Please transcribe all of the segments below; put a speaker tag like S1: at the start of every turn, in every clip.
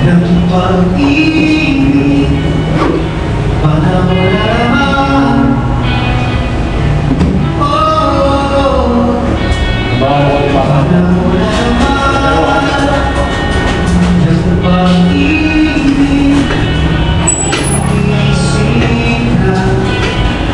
S1: ng pag-ibig, panahon na naman. Oh, panahon na naman ng pag-ibig, iisip ka talaga.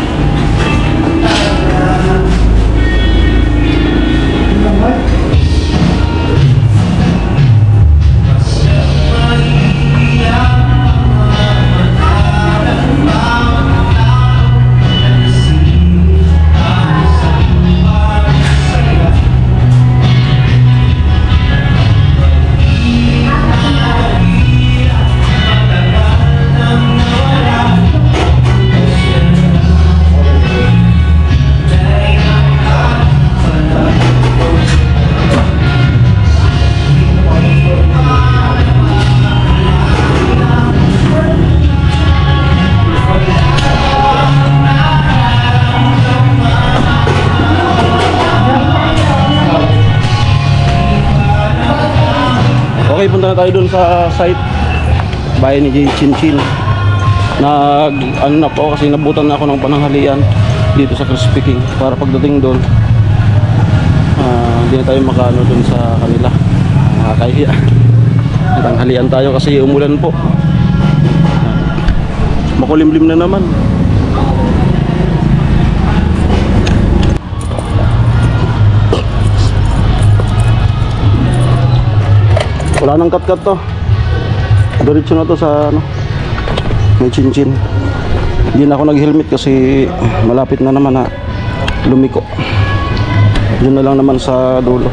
S2: Okay, punta na tayo dun sa site bahay ni J. Chinchin. Ano na po kasi nabutan na ako ng pananghalian dito sa Crispy King para pagdating doon hindi na tayo makaano dun sa kanila, makakahiya. Tanghalian tayo kasi umulan po, makulimlim na naman. Wala nang cut-cut to. Diretso na to sa ano, may Chinchin. Hindi na ako nag-helmet kasi malapit na naman na lumiko. Yun na lang naman sa dulo.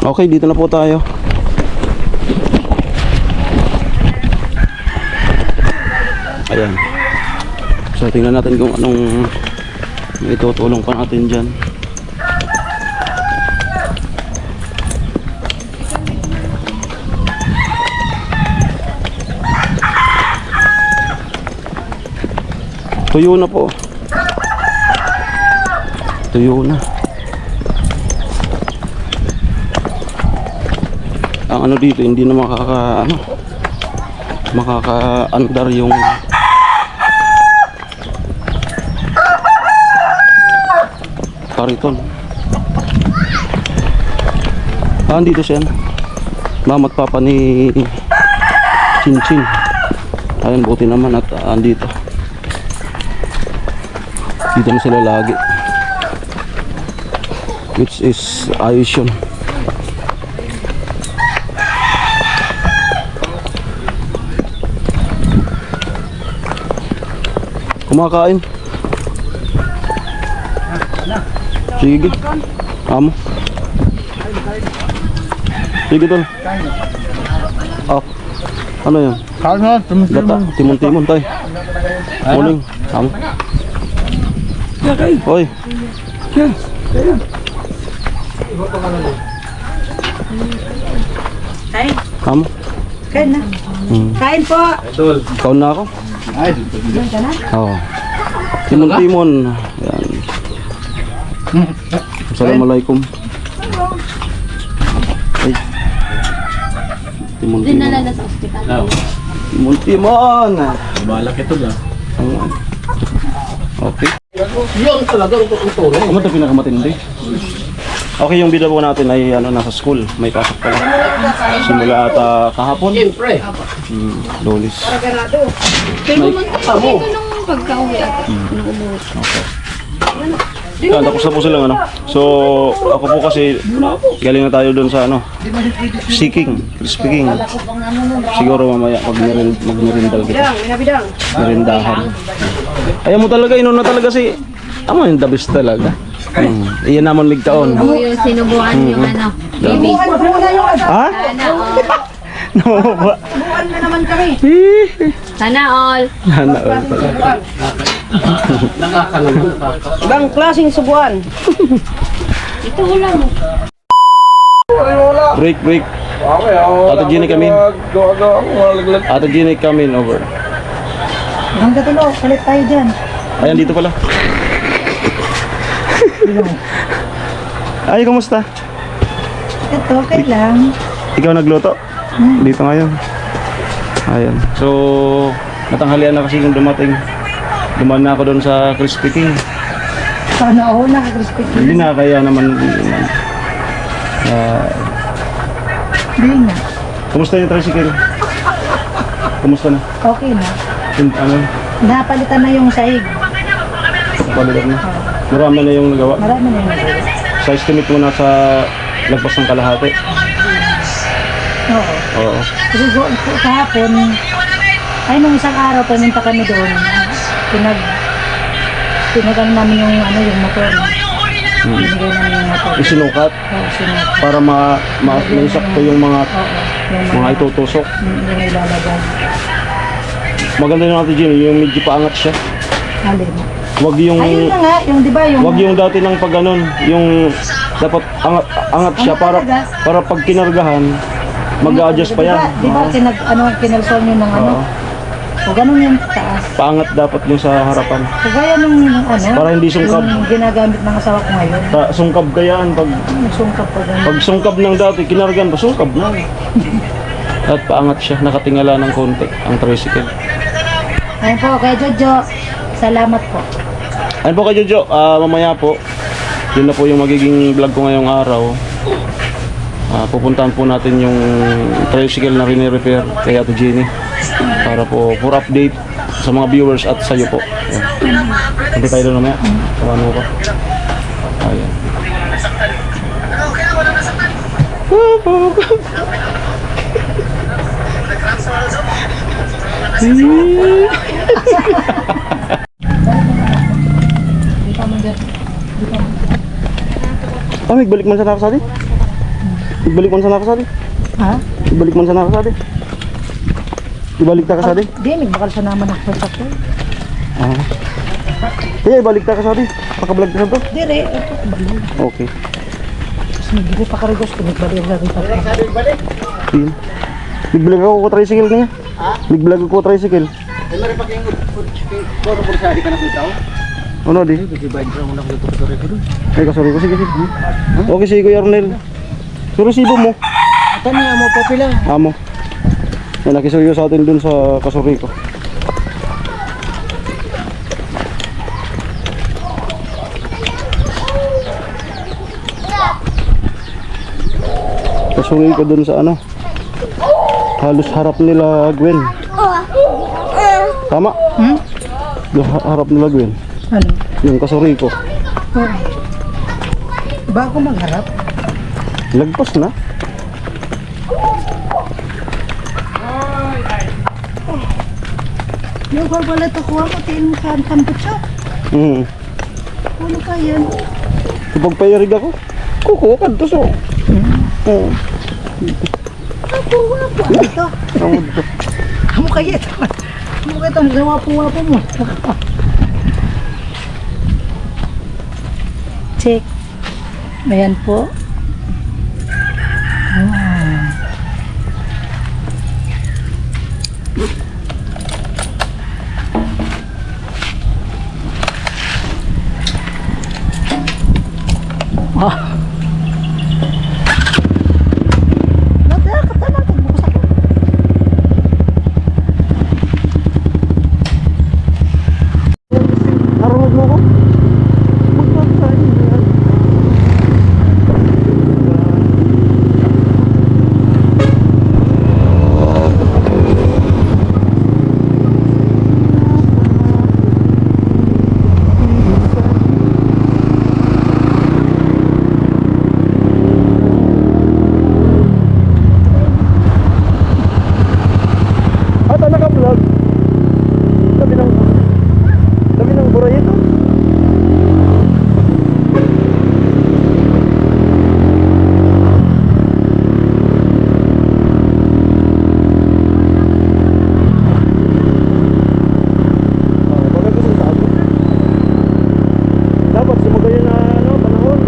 S2: Okay, dito na po tayo. Ayan. So tingnan natin kung anong itutulong pa natin dyan. Tuyo na po. Tuyo na. Ang ano dito, hindi na makaka-andar yung kariton. Andito siya. Mama at papa ni Chinchin. Ayun, buti naman at andito. Dito na sila lagi. Which is ayos yun. Kumakain. Sige. Amo. Sige tol. Oh. Ano yan? Bata, timon-timon tayo. Muling. Amo. Hoy.
S3: Kain.
S2: Amo.
S3: Kain na. Kain po.
S2: Kaun na ako.
S3: Diyan ka na?
S2: Oo. Timon-timon. Yan. Assalamualaikum. Ay. Timon-timon.
S4: Dinala na sa ospital.
S2: Timon-timon.
S5: Balak ito ba?
S2: Okay.
S5: Yun talaga ang tutulong.
S2: Ano ito pinakamatindi? Okay, yung bida po natin ay nasa school. May pasok pala. Simula ata kahapon.
S5: Siyempre.
S2: Lolis.
S4: Pero pumunta ko dito nung pagka-uwi ako. Nung umuwi.
S2: Yan, tapos na po silang So, ako po kasi galing na tayo doon sa Seeking, Crispy King. Siguro mamaya magmerindal kita. Merindahan. Ayaw mo talaga, inon na talaga si amo yung the best talaga. Iyan naman ligtaon.
S4: Oo, yung sinubuan yung baby.
S2: Ha?
S4: Sana all.
S2: Namumaba.
S3: Buwan na naman kami.
S4: Sana all.
S2: Nanaol talaga.
S3: Ibang klaseng subuan.
S4: Ito wala mo.
S2: Break. Ate Jenny come in. Ate Jenny come in over.
S3: Hanggang tulo, palit tayo dyan.
S2: Ayan, dito pala. Ay, kumusta?
S3: Ito, okay lang.
S2: Ikaw nagluto? Dito ngayon. Ayan. So, natanghalian na kasi yung dumating. Dumaan na ako doon sa Crispy King.
S3: Sana ako naka-crispy.
S2: Hindi na, kaya naman.
S3: Hindi na.
S2: Kumusta yung tricycle? Kumusta na?
S3: Okay na.
S2: Ano?
S3: Napalitan na yung sahig.
S2: Palitan na. Marami na yung nagawa.
S3: Marami na yun.
S2: Sa estimate mo na sa lagpas ng kalahati.
S3: Oo.
S2: Oo.
S3: Kasi kahapon, ay nung isang araw pumunta kami doon. Pinag namin yung motor. Binigay namin yung motor.
S2: Isinukat
S3: Oo, sinukat.
S2: para maisakto yung mga
S3: Oo, yung
S2: mga itutusok.
S3: yung ilalagay.
S2: Maganda yung Ate Jenny, yung medyo paangat siya.
S3: Alin.
S2: Wag yung
S3: Ayun na nga, yung di ba yung...
S2: wag yung dati ng pag ganun, yung dapat angat siya para pag kinargahan mag-a-adjust pa yan.
S3: Di ba kinalson yun ng
S2: Oo.
S3: O ganun yung taas.
S2: Paangat dapat yung sa harapan.
S3: So gaya nung
S2: Para hindi sungkab.
S3: yung ginagamit ng asawa ko ngayon.
S2: Sungkab kayaan pag
S3: Sungkap pa ganun.
S2: pag sungkab ng dati kinargan pa sungkab na. At paangat siya, nakatingala ng konti ang tricycle.
S3: Ayun po, kay Jojo. Salamat po.
S2: Ayun po kay Jojo, mamaya po, yun na po yung magiging vlog ko ngayong araw. Pupuntahan po natin yung tricycle na rini-repair kay Ate Jenny para po for update sa mga viewers at sa iyo po. Ayan. Hindi tayo doon mamaya. Ano pa? Ayan. May balik man sa nakasali? Ibalik man sa nakasabi.
S3: Ha?
S2: Ibalik man sa nakasabi. Ibalik ta kasabi.
S3: Di, nagbakal sa naman ako sa sakto.
S2: Ah. Kaya ibalik ta kasabi. Pakablog ta sa to.
S3: Dire, ito, balik.
S2: Okay.
S3: Tapos nagdiri pa karigos ko, nagbalik na rin pa.
S2: Yun. Biglag ako ko tricycle niya. Biglag ako tricycle.
S5: Ay, mara pag yung photo po sa di ka nakita ko.
S2: Ano di?
S5: Kasi ba yung muna ko ito sa record.
S2: Ay kasuri ko. Sige, sige. Okay, sige Kuya Arnel. So resibo mo.
S5: Ito niya mo po pila.
S2: Amo. Yan, nakisuyo sa atin dun sa kasuri ko. Kasuri ko dun sa ano. Halos harap nila Gwen. Tama? Yung harap nila Gwen.
S3: Ano?
S2: Yung kasuri ko.
S3: Oh. Ba ako magharap?
S2: Lagpas na.
S3: Yung pala ito kuha ko, tiin mo sa tambot siya. Ano pa yan?
S2: Kapag payarig ako, kukuha ka to so. Oo.
S3: Ako, wapo. Ano ito?
S2: Amo dito.
S3: Amo kaya ito. Amo kaya ito. Wapo-wapo mo. Check. Ayan po.
S2: Narunod mo ko? Magpapakain na yan. Ata naka-vlog. Dami ng buray ito. Bakit gusto sa ako? Dapat sumagayon na ano, panahon.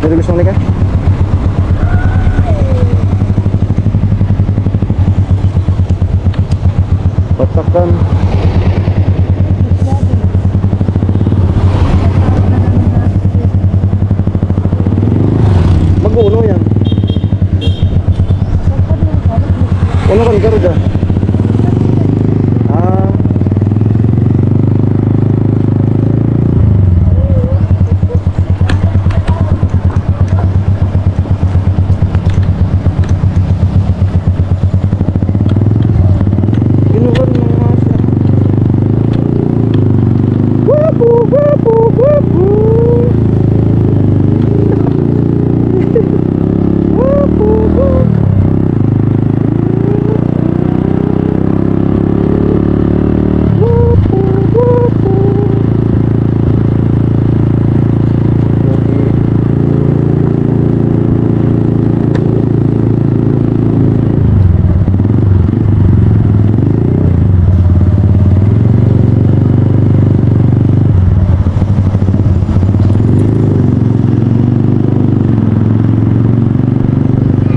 S2: Dari gusto ni ka? Patakan. Mag-uno yan. Uno kan karga. Ah. Ginuwan ng mga siya. Wapo, wapo, wapo. Wapo, wapo. Wapo, wapo.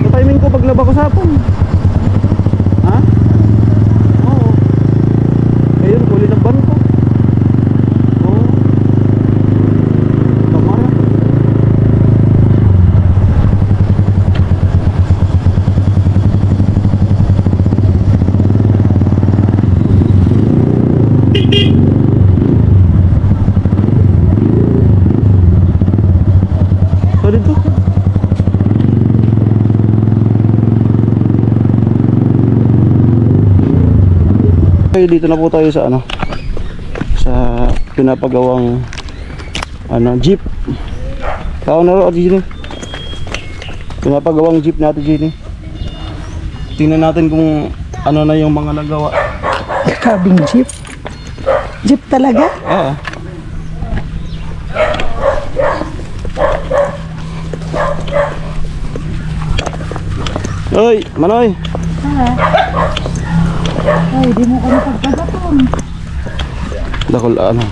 S2: Sa timing ko pag laba ko sa hapon. Ha? Oo. Ayun, kulit ang ban ko. Oo. Kamara. Okay, dito na po tayo sa ano, sa pinapagawang jeep. Tao na ro, Jenny. Pinapagawang jeep natin, Jenny. Tingnan natin kung ano na yung mga nagawa.
S3: Cabin jeep. Jeep talaga?
S2: Oo. Oy, Manoy.
S3: Ay, di mo kami pagkagaton.
S2: Dakol ano.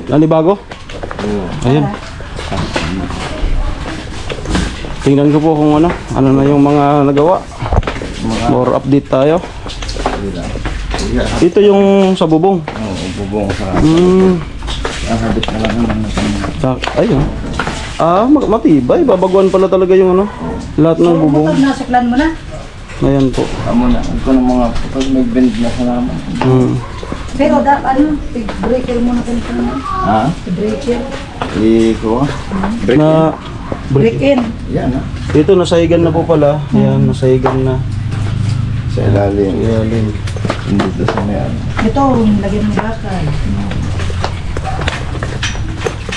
S2: Nanibago? Ayun. Tingnan ko po kung ano na yung mga nagawa. More update tayo. Ito yung sa bubong.
S5: Oo, bubong sa habit na lang naman natin.
S2: Ayun. Matibay. Babaguan pala talaga yung ano. Lahat ng bubong.
S3: Motor nasuklan mo na?
S2: Ayan po.
S5: Amo na, ito ng mga pag may bend na sa naman.
S3: Pero big breaker mo na kung na.
S5: Ha?
S3: Breaker.
S5: Iko.
S2: Na
S3: Break in.
S5: Yan ha.
S2: ito nasahigan na po pala. Ayan, nasahigan na.
S5: Sa ilalim.
S2: Ayan.
S5: Hindi ito sa may ano.
S3: Ito, lagyan mo bakal.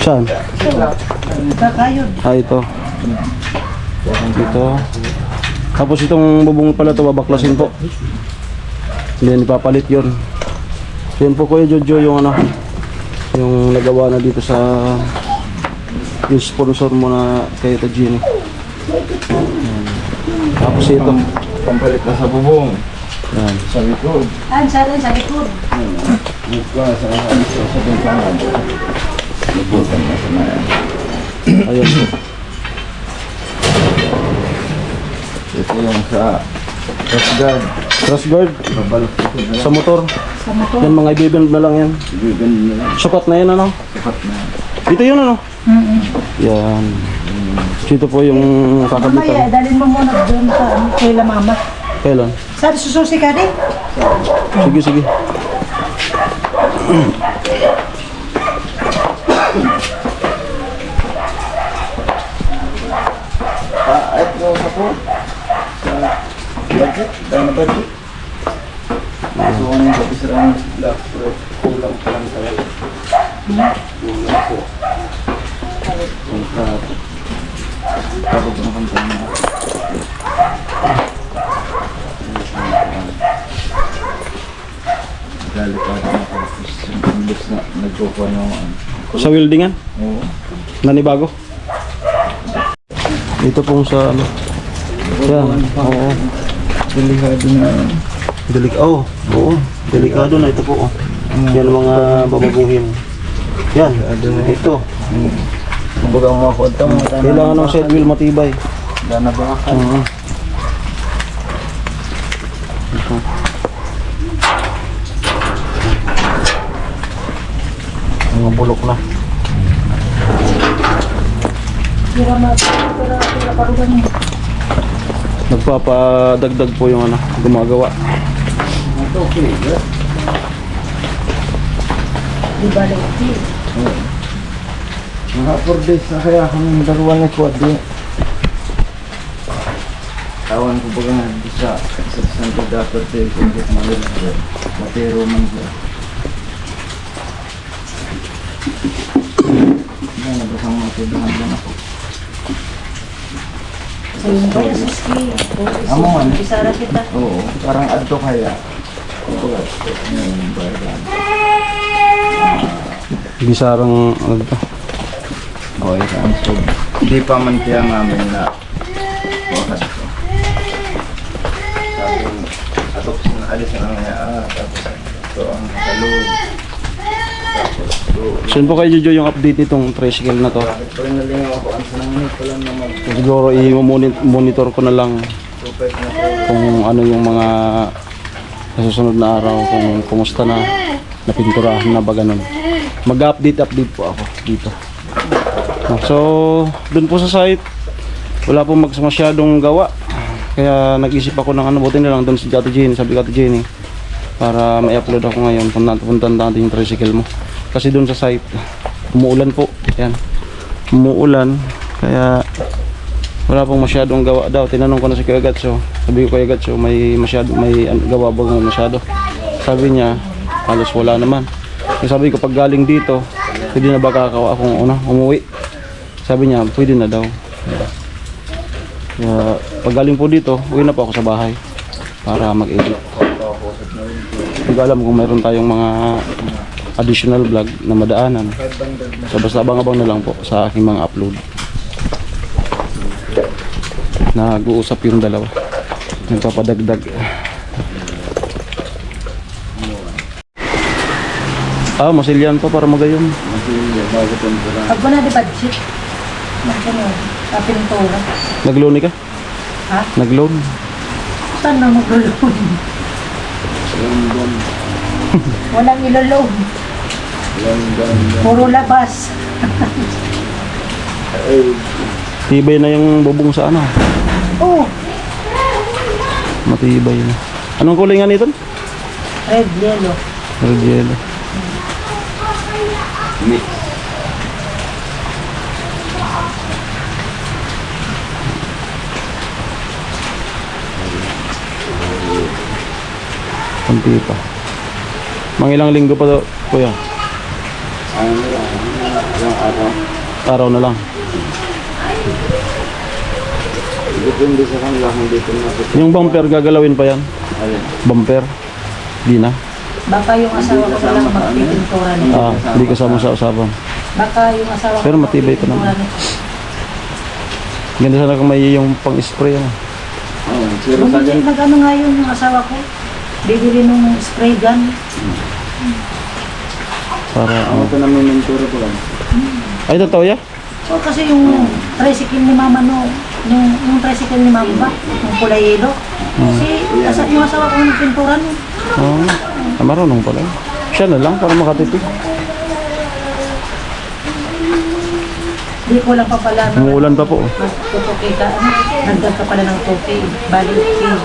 S2: Saan?
S3: Kakayod.
S2: Ito. Ito. Tapos itong bubong pala ito, babaklasin po. Hindi ipapalit yun. Yan po Kuya Jojo yung ano, yung nagawa na dito sa yung sponsor mo na kay Tajini. Tapos ito.
S5: Pampalit na sa bubong.
S2: Yan.
S5: Sa likod.
S3: Sa likod.
S5: Ito sa bintana. Lubutan na sa mga.
S2: Ayun po.
S5: Ito yung sa cross guard.
S2: Cross guard
S5: Babalok ito na
S2: sa motor.
S3: Sa motor.
S2: Yan mga ibibend na lang yan.
S5: Ibibend na lang.
S2: Sukat na yan ano.
S5: Sapat na.
S2: Ito yun ano. Yan. Ito po yung
S3: Mamaya,
S2: kakabitan.
S3: dalhin mo muna doon sa kay la mama.
S2: Kailan?
S3: Saan sususi ka din?
S2: Sige, sige.
S5: At yung sa po. Sa budget. Dahil na budget. So ano yung kapisarang black bread. Kulang pa lang talaga. Kulang po. Kapag ang kanta na. Galit pa rin ako. Yung imbes na nagkukuha ng
S2: Sa weldingan?
S5: Oo.
S2: Nanibago? Ito pong sa ano. Yan. Oo.
S5: Delikado na.
S2: Oo. Delikado na ito po. Oh. Yan mga babaguhin. Yan. Ito.
S5: Kumbaga mga kwenta mga tanong.
S2: Kailangan ng side wheel matibay.
S5: Dana ba ka?
S2: Oo. Ito. Mga bulok na.
S3: Pira parugan mo.
S2: Nagpapadagdag po yung ano, gumagawa.
S5: Ito okay.
S3: Di ba lati?
S5: Mga 4 days na kaya kami dalawa ni Quad di. Tawan ko baga nga di sa Santo dapat tayo kung di malala. Matero man siya. Yan, nabasang mga tudahan lang ako.
S3: Sa yung kaya suski.
S5: Amo man.
S3: Isara kita.
S5: Oo, parang adto kaya. Kumbaga, yung bayan.
S2: Bisarang ano to?
S5: Okay, so hindi pa man kaya namin na wakas ko. Sabing atop na alis na lang niya, tapos ito ang kalod. Tapos ito,
S2: Saan po kayo Jojo yung update nitong tricycle na to?
S5: bakit pa rin nalingaw ako, ang sanangin ko lang naman.
S2: Siguro i-monitor ko na lang
S5: Super na po.
S2: kung ano yung mga sa susunod na araw, kung kumusta na napinturahan na ba ganun. Mag-update po ako dito. So, dun po sa site, wala pong masyadong gawa. Kaya nag-isip ako ng ano, buti na lang dun si Ate Jenny, sabi ko Ate Jenny, para may-upload ako ngayon, puntan natin yung tricycle mo. Kasi dun sa site, umuulan po. Yan. Umuulan, kaya Wala pong masyadong gawa daw. Tinanong ko na si Kuya Gatso. Sabi ko Kuya Gatso, may gawa ba masyado? Sabi niya, halos wala naman. Yung sabi ko, pag galing dito, pwede na ba akong umuwi? Sabi niya, pwede na daw. Kaya, pag galing po dito, uwi na po ako sa bahay para mag-edit. Hindi ko alam kung mayroon tayong mga additional vlog na madaanan. So basta abang-abang na lang po sa aking mga upload. Nag-uusap yung dalawa. Nagpapadagdag. Masilyan pa para magayon.
S3: Pag mo na di budget. Magkano? Sa pintura.
S2: Nag-loan ka?
S3: Ha?
S2: Nag-loan?
S3: Saan na mag-loan? Walang ilo-loan. Puro labas.
S2: Tibay na yung bubong sa ano.
S3: Oh,
S2: Matibay na. Anong kulay nga nito?
S3: red, yellow.
S2: Red yellow.
S5: Mix.
S2: Kunti pa. Mga ilang linggo pa to, kuya?
S5: Ano lang, yung araw.
S2: Araw na lang.
S5: Depende sa kanila kung dito na.
S2: Yung bumper, gagalawin pa yan?
S5: Ayun.
S2: Bumper? Di na.
S3: Baka yung asawa ko lang magpipintura nito.
S2: Hindi kasama sa usapan.
S3: Baka yung asawa ko
S2: Pero matibay pa naman.
S3: magpipintura nito.
S2: Ganda sana kung may yung pang-spray ano.
S5: Oo, zero sa
S3: Bumili, nag-ano nga yun yung asawa ko. Bibili nung spray gun.
S2: Para
S5: Ako ito na may mentura ko lang.
S2: Ay, totoo ya?
S3: So kasi yung tricycle ni mama no, yung tricycle ni mama ba? Yung kulay yelo. Kasi yung asawa ko nagpintura no.
S2: Marunong pala. Siya na lang para makatipid.
S3: Di ko lang pa pala.
S2: Umuulan pa po.
S3: Magtutuki ka. Nagdag ka pala ng tuki. Bali, okay.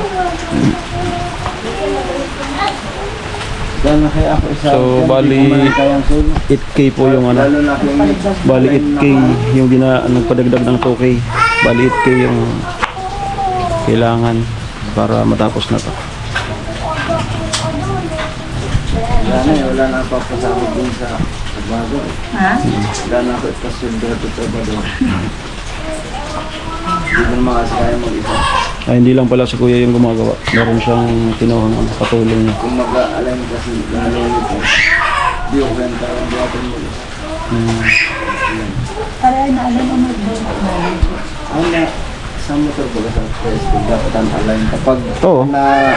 S5: Dahil na kaya ako isa.
S2: So, bali-
S5: kayang solo.
S2: 8K po yung ano.
S5: Lalo na yung mix.
S2: Bali 8K yung nagpadagdag ng 2K. Bali 8K yung kailangan para matapos na to.
S5: Wala na papasama din sa bago.
S3: Ha?
S5: Wala na ako ipasunda ito ba doon. Hindi mo naman kasi kaya mag-isa.
S2: Ay, hindi lang pala si kuya yung gumagawa. Meron siyang kinuhang katulong niya.
S5: Kung mag-aalam kasi lalo nito, di ko kaya tawag natin mo.
S3: Para na alam mo mag-doon.
S5: Ang na, sa motor ba sa tricycle, dapat ang align. Kapag
S2: Oo.
S5: na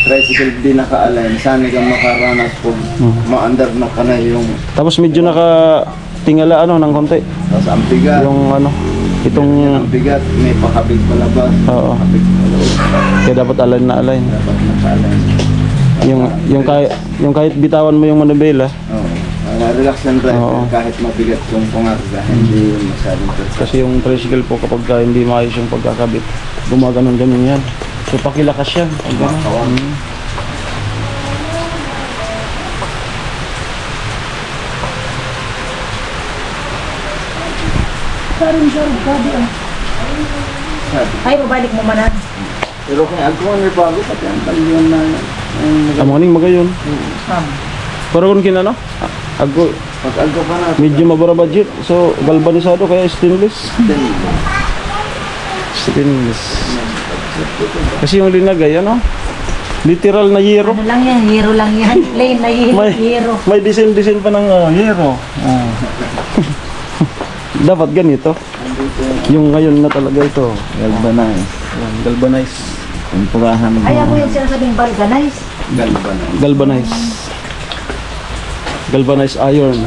S5: tricycle di naka-align, sana kang makaranas kung ma-under na ka na yung
S2: Tapos medyo nakatingala ano ng konti.
S5: tapos ang bigat.
S2: Yung ano, itong
S5: Ang bigat, may pakabig palabas,
S2: Oo.
S5: pakabig palabas.
S2: kaya dapat align na align.
S5: Dapat naka-align.
S2: Yung kahit bitawan mo yung manibela,
S5: Oo. Relax lang drive
S2: Oo.
S5: kahit mabigat yung pangarga, hindi masyadong perfect.
S2: kasi yung tricycle po kapag hindi maayos yung pagkakabit, gumaganon-ganon yan. So pakilakas yan. Pag ganun.
S5: Makawag.
S3: Karin siya, grabe ah. Ay, babalik mo manan.
S5: Pero kung ako may bago, pati ang taliwan na
S2: Ang maning magayon.
S3: Ma'am.
S2: Pero kung kinano, ako
S5: pag alko pa na,
S2: medyo mabura budget. So galvanisado kaya stainless. Stainless. Kasi yung linagay ano, literal na yero.
S3: Ano lang yan, hero lang yan. Plain na hero.
S2: May design pa ng yero. Dapat ganito. Yung ngayon na talaga ito.
S5: galvanize.
S2: Yan, galvanize.
S5: Tempurahan mo.
S3: Ay, ako yung sinasabing vulcanize.
S5: Galvanize.
S2: Galvanize. Galvanized iron.